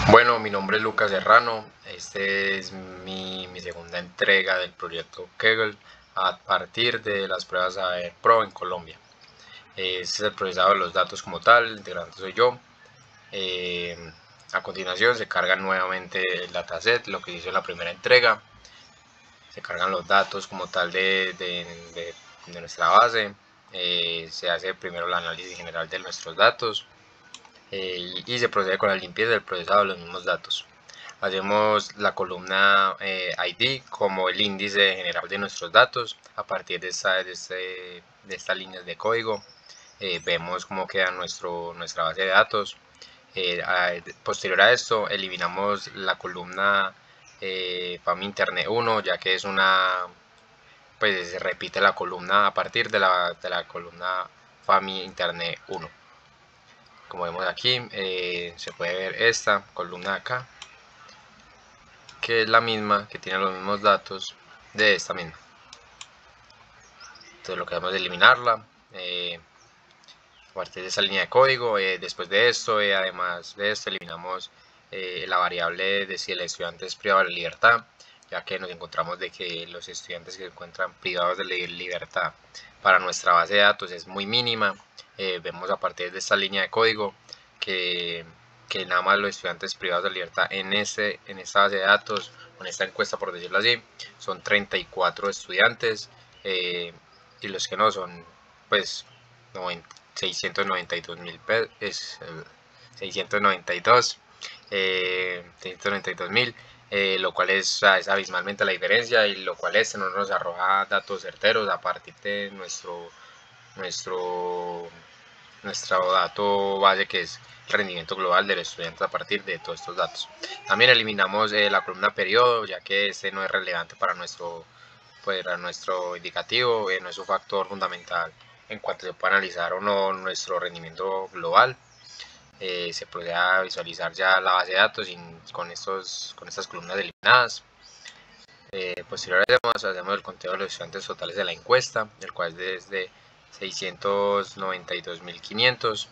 Bueno, mi nombre es Lucas Serrano. Este es mi segunda entrega del proyecto Kaggle a partir de las pruebas AER Pro en Colombia. Este es el procesado de los datos como tal, el integrante soy yo. A continuación se carga nuevamente el dataset, lo que hizo en la primera entrega. Se cargan los datos como tal de nuestra base. Se hace primero el análisis general de nuestros datos. Y se procede con la limpieza del procesado de los mismos datos. Hacemos la columna ID como el índice general de nuestros datos. A partir de estas líneas de código vemos cómo queda nuestra base de datos. Posterior a esto eliminamos la columna FAMI Internet 1, ya que es pues se repite la columna a partir de la columna FAMI Internet 1. Como vemos aquí, se puede ver esta columna de acá, que es la misma, que tiene los mismos datos de esta misma. Entonces lo que vamos a eliminarla a partir de esa línea de código. Después de esto, además de esto, eliminamos la variable de si el estudiante es privado de la libertad, ya que nos encontramos de que los estudiantes que se encuentran privados de la libertad para nuestra base de datos es muy mínima. Vemos a partir de esta línea de código que nada más los estudiantes privados de libertad en esta base de datos, en esta encuesta por decirlo así, son 34 estudiantes, y los que no son pues 692.000, lo cual es abismalmente la diferencia, y lo cual no nos arroja datos certeros a partir de nuestro dato base, que es el rendimiento global del estudiante a partir de todos estos datos. También eliminamos la columna periodo, ya que no es relevante para nuestro indicativo, no es un factor fundamental en cuanto se puede analizar o no nuestro rendimiento global. Se procede a visualizar ya la base de datos con estas columnas eliminadas. Posteriormente hacemos el conteo de los estudiantes totales de la encuesta, el cual es desde 692.500.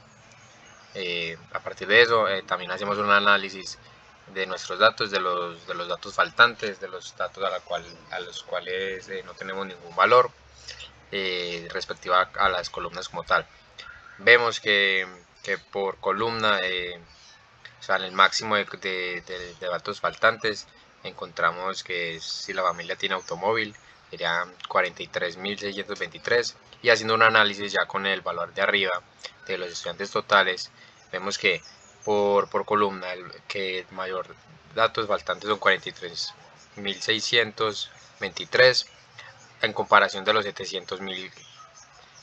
A partir de eso también hacemos un análisis de nuestros datos, de los datos faltantes, de los datos a los cuales no tenemos ningún valor, respectiva a las columnas como tal. Vemos que por columna, o sea, en el máximo de datos faltantes, encontramos que si la familia tiene automóvil serían 43.623, y haciendo un análisis ya con el valor de arriba de los estudiantes totales, vemos que por columna que mayor datos faltantes son 43.623 en comparación de los 700.000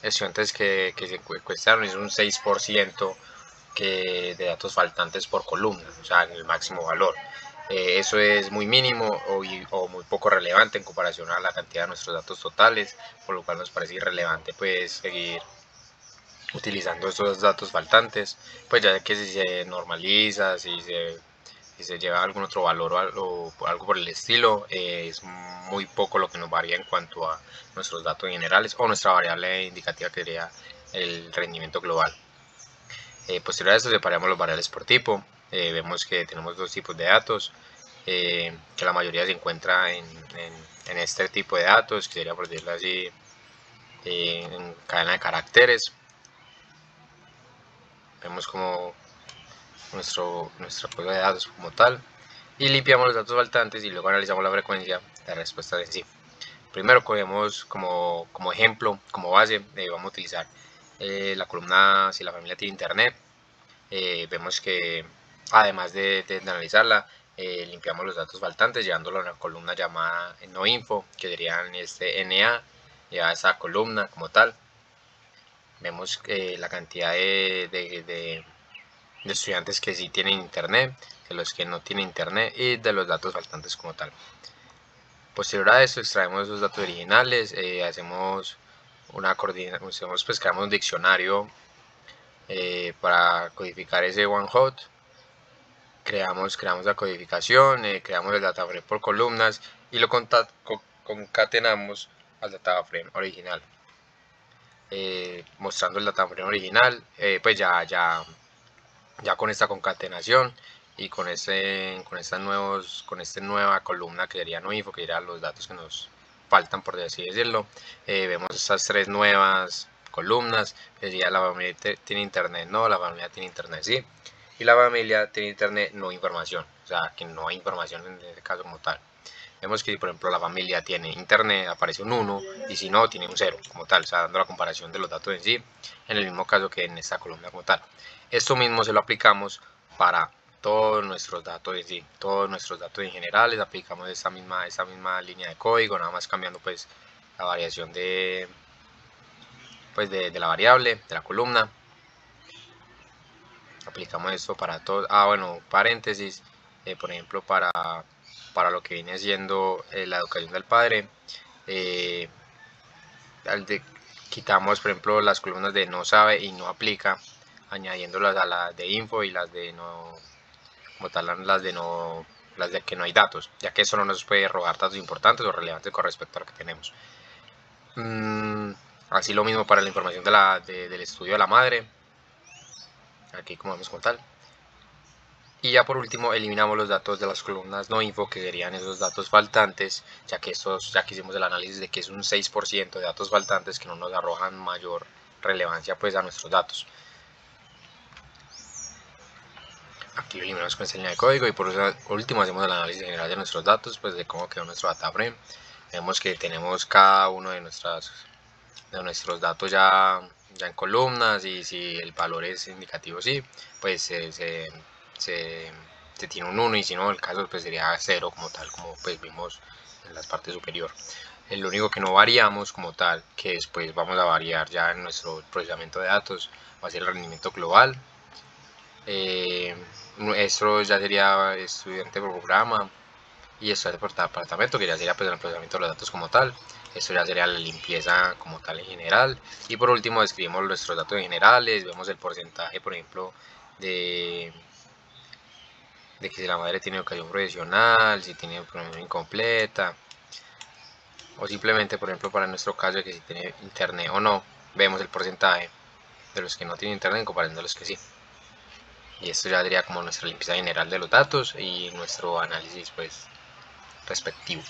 estudiantes que se encuestaron. Es un 6% de datos faltantes por columna, o sea, en el máximo valor. Eso es muy mínimo o muy poco relevante en comparación a la cantidad de nuestros datos totales, por lo cual nos parece irrelevante pues seguir utilizando estos datos faltantes, pues ya que si se normaliza, si se lleva algún otro valor o algo por el estilo, es muy poco lo que nos varía en cuanto a nuestros datos generales o nuestra variable indicativa, que sería el rendimiento global. Posterior a esto separamos los variables por tipo. Vemos que tenemos dos tipos de datos, que la mayoría se encuentra en este tipo de datos, que sería, por decirlo así, en cadena de caracteres. Vemos como nuestro código de datos como tal, y limpiamos los datos faltantes y luego analizamos la frecuencia de respuestas en sí. Primero cogemos como ejemplo, como base, vamos a utilizar la columna si la familia tiene internet. Vemos que además de analizarla, limpiamos los datos faltantes llevándolo a una columna llamada no info, que serían NA, ya esa columna como tal. Vemos la cantidad de estudiantes que sí tienen internet, de los que no tienen internet, y de los datos faltantes como tal. Posterior a esto extraemos esos datos originales, hacemos una coordinación, pues creamos un diccionario para codificar ese one hot. Creamos la codificación, creamos el data frame por columnas y lo concatenamos al data frame original. Mostrando el data frame original, pues ya con esta concatenación y con esta nueva columna que sería no info, que serían los datos que nos faltan, por así decirlo. Vemos estas tres nuevas columnas, que sería la familia tiene internet, no, la familia tiene internet, sí, y la familia tiene internet, no información, o sea, que no hay información en este caso como tal. Vemos que, por ejemplo, la familia tiene internet, aparece un 1, y si no, tiene un 0 como tal, o sea, dando la comparación de los datos en sí, en el mismo caso que en esta columna como tal. Esto mismo se lo aplicamos para todos nuestros datos en sí, todos nuestros datos en general, les aplicamos esta misma línea de código, nada más cambiando pues la variación de la variable, de la columna. Aplicamos esto para todos. Bueno, paréntesis, por ejemplo, para lo que viene siendo la educación del padre, quitamos, por ejemplo, las columnas de no sabe y no aplica, añadiéndolas a las de info y las de no, como tal, las de que no hay datos, ya que eso no nos puede robar datos importantes o relevantes con respecto a lo que tenemos. Así lo mismo para la información del estudio de la madre, aquí como vemos con tal. Y ya por último eliminamos los datos de las columnas no info, que serían esos datos faltantes, ya que hicimos el análisis de que es un 6% de datos faltantes que no nos arrojan mayor relevancia pues a nuestros datos. Aquí lo eliminamos con esta línea de código y por último hacemos el análisis general de nuestros datos, pues de cómo quedó nuestro data frame. Vemos que tenemos cada uno de nuestros datos ya en columnas, y si el valor es indicativo sí, pues se tiene un 1, y si no, el caso pues sería 0 como tal, como pues vimos en la parte superior. El único que no variamos como tal, que después vamos a variar ya en nuestro procesamiento de datos, va a ser el rendimiento global. Esto ya sería estudiante por programa, y estudiante por departamento, que ya sería pues el procesamiento de los datos como tal. Esto ya sería la limpieza como tal en general. Y por último describimos nuestros datos generales, vemos el porcentaje, por ejemplo, de que si la madre tiene educación profesional, si tiene profesión incompleta, o simplemente, por ejemplo, para nuestro caso, de que si tiene internet o no, vemos el porcentaje de los que no tienen internet en comparación de los que sí. Y esto ya sería como nuestra limpieza general de los datos y nuestro análisis pues respectivo.